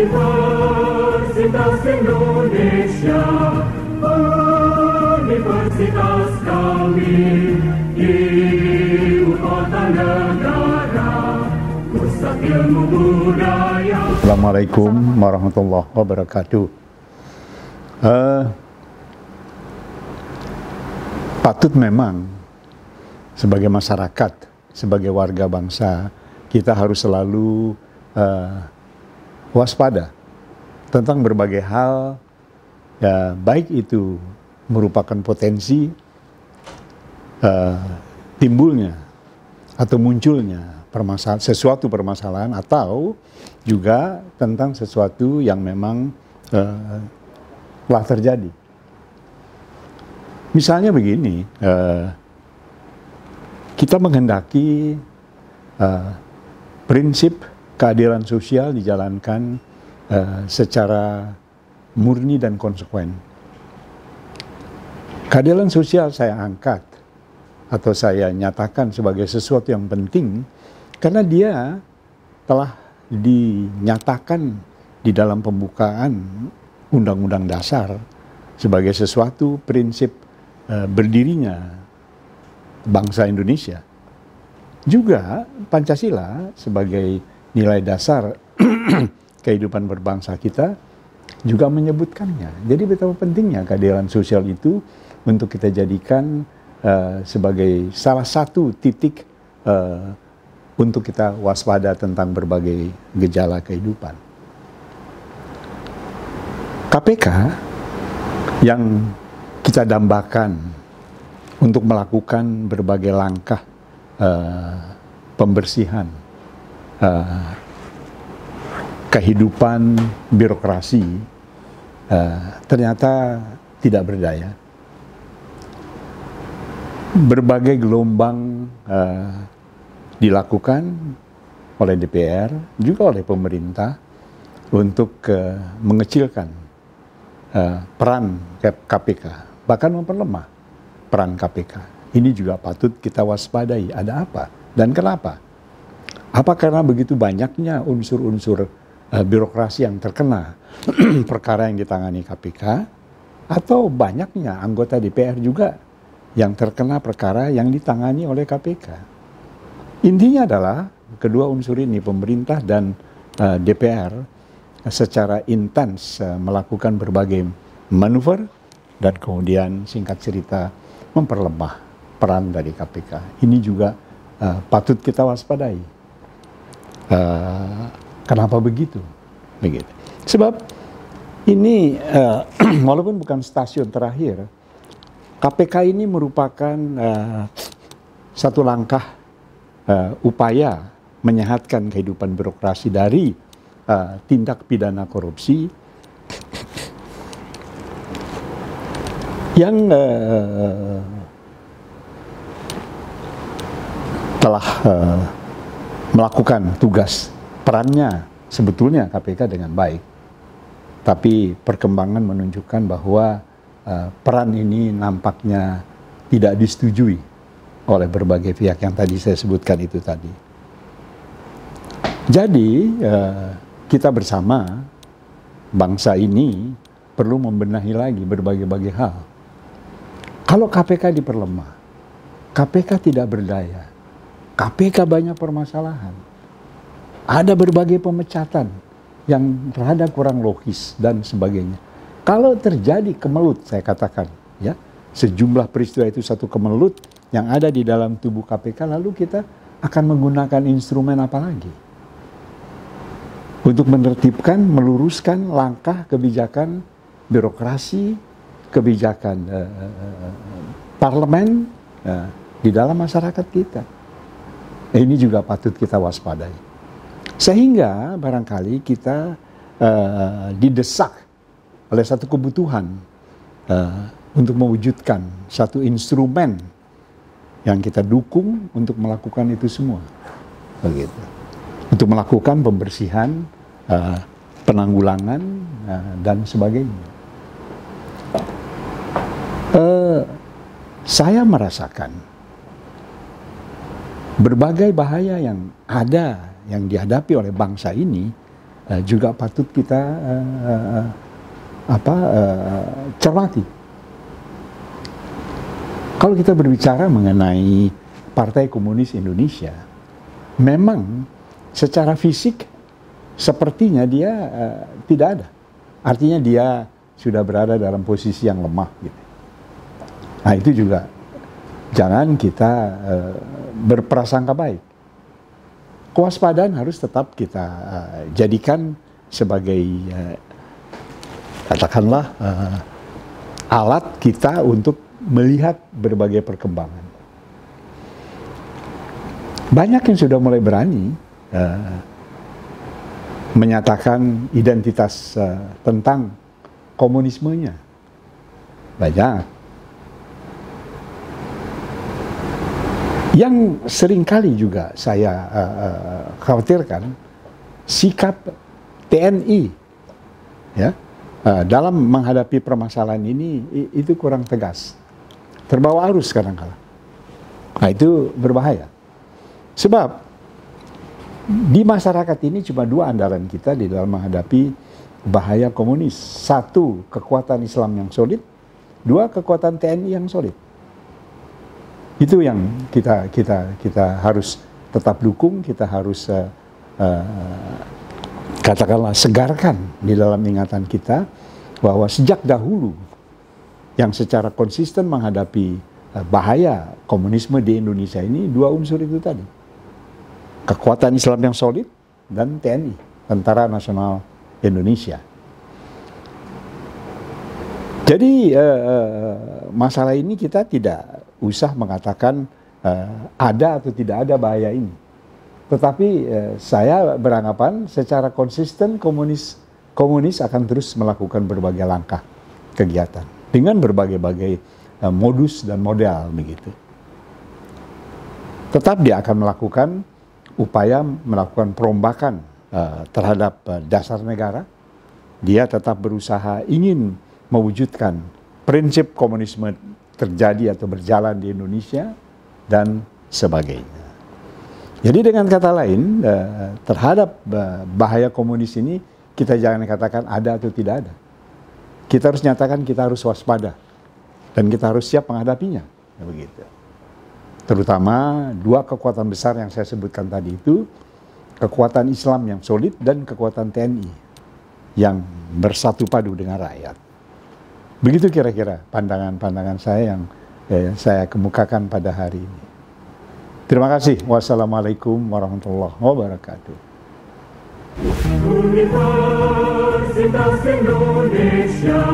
Universitas Indonesia, Universitas kami di ibu kota negara, pusat ilmu budaya. Assalamualaikum warahmatullahi wabarakatuh. Patut memang sebagai masyarakat, sebagai warga bangsa, kita harus selalu waspada tentang berbagai hal, ya, baik itu merupakan potensi timbulnya atau munculnya sesuatu permasalahan, atau juga tentang sesuatu yang memang telah terjadi. Misalnya begini, kita menghendaki prinsip keadilan sosial dijalankan secara murni dan konsekuen. Keadilan sosial saya angkat atau saya nyatakan sebagai sesuatu yang penting karena dia telah dinyatakan di dalam pembukaan Undang-Undang Dasar sebagai sesuatu prinsip berdirinya bangsa Indonesia. Juga Pancasila sebagai nilai dasar kehidupan berbangsa kita juga menyebutkannya. Jadi betapa pentingnya keadilan sosial itu untuk kita jadikan sebagai salah satu titik untuk kita waspada tentang berbagai gejala kehidupan. KPK yang kita dambakan untuk melakukan berbagai langkah pembersihan kehidupan birokrasi ternyata tidak berdaya. Berbagai gelombang dilakukan oleh DPR, juga oleh pemerintah untuk mengecilkan peran KPK, bahkan memperlemah peran KPK. Ini juga patut kita waspadai. Ada apa dan kenapa? Apa karena begitu banyaknya unsur-unsur birokrasi yang terkena perkara yang ditangani KPK, atau banyaknya anggota DPR juga yang terkena perkara yang ditangani oleh KPK? Intinya adalah kedua unsur ini, pemerintah dan DPR, secara intens melakukan berbagai manuver dan kemudian singkat cerita memperlemah peran dari KPK. Ini juga patut kita waspadai. Kenapa begitu? Begitu. Sebab ini walaupun bukan stasiun terakhir, KPK ini merupakan satu langkah upaya menyehatkan kehidupan birokrasi dari tindak pidana korupsi yang telah melakukan tugas perannya sebetulnya KPK dengan baik. Tapi perkembangan menunjukkan bahwa peran ini nampaknya tidak disetujui oleh berbagai pihak yang tadi saya sebutkan itu tadi. Jadi kita bersama bangsa ini perlu membenahi lagi berbagai hal. Kalau KPK diperlemah, KPK tidak berdaya, KPK banyak permasalahan, ada berbagai pemecatan yang rada kurang logis dan sebagainya. Kalau terjadi kemelut, saya katakan, ya, sejumlah peristiwa itu satu kemelut yang ada di dalam tubuh KPK, lalu kita akan menggunakan instrumen apa lagi untuk menertibkan, meluruskan langkah kebijakan birokrasi, kebijakan parlemen di dalam masyarakat kita. Ini juga patut kita waspadai. Sehingga barangkali kita didesak oleh satu kebutuhan untuk mewujudkan satu instrumen yang kita dukung untuk melakukan itu semua, begitu. Untuk melakukan pembersihan, penanggulangan dan sebagainya. Saya merasakan berbagai bahaya yang ada, yang dihadapi oleh bangsa ini juga patut kita cermati. Kalau kita berbicara mengenai Partai Komunis Indonesia, memang secara fisik sepertinya dia tidak ada. Artinya dia sudah berada dalam posisi yang lemah. Gitu. Nah itu juga jangan kita berprasangka baik. Kewaspadaan harus tetap kita jadikan sebagai katakanlah alat kita untuk melihat berbagai perkembangan. Banyak yang sudah mulai berani menyatakan identitas tentang komunismenya. Banyak. Yang seringkali juga saya khawatirkan sikap TNI ya dalam menghadapi permasalahan ini itu kurang tegas, terbawa arus kadang-kala. Nah itu berbahaya. Sebab di masyarakat ini cuma dua andalan kita di dalam menghadapi bahaya komunis. Satu, kekuatan Islam yang solid. Dua, kekuatan TNI yang solid. Itu yang kita harus tetap dukung, kita harus katakanlah segarkan di dalam ingatan kita bahwa sejak dahulu yang secara konsisten menghadapi bahaya komunisme di Indonesia ini dua unsur itu tadi. Kekuatan Islam yang solid dan TNI, Tentara Nasional Indonesia. Jadi masalah ini kita tidak usah mengatakan ada atau tidak ada bahaya ini. Tetapi saya beranggapan secara konsisten komunis akan terus melakukan berbagai langkah kegiatan dengan berbagai modus dan model begitu. Tetap dia akan melakukan upaya melakukan perombakan terhadap dasar negara. Dia tetap berusaha ingin mewujudkan prinsip komunisme terjadi atau berjalan di Indonesia dan sebagainya. Jadi dengan kata lain terhadap bahaya komunis ini kita jangan katakan ada atau tidak ada. Kita harus nyatakan kita harus waspada dan kita harus siap menghadapinya. Begitu. Terutama dua kekuatan besar yang saya sebutkan tadi itu, kekuatan Islam yang solid dan kekuatan TNI yang bersatu padu dengan rakyat. Begitu kira-kira pandangan-pandangan saya yang saya kemukakan pada hari ini. Terima kasih. Wassalamualaikum warahmatullahi wabarakatuh. Universitas Indonesia,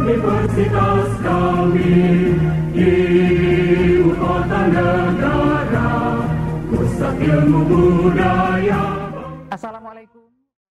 Universitas kami, Ibu Kota Negara, Pusat Ilmu Budaya. Assalamualaikum.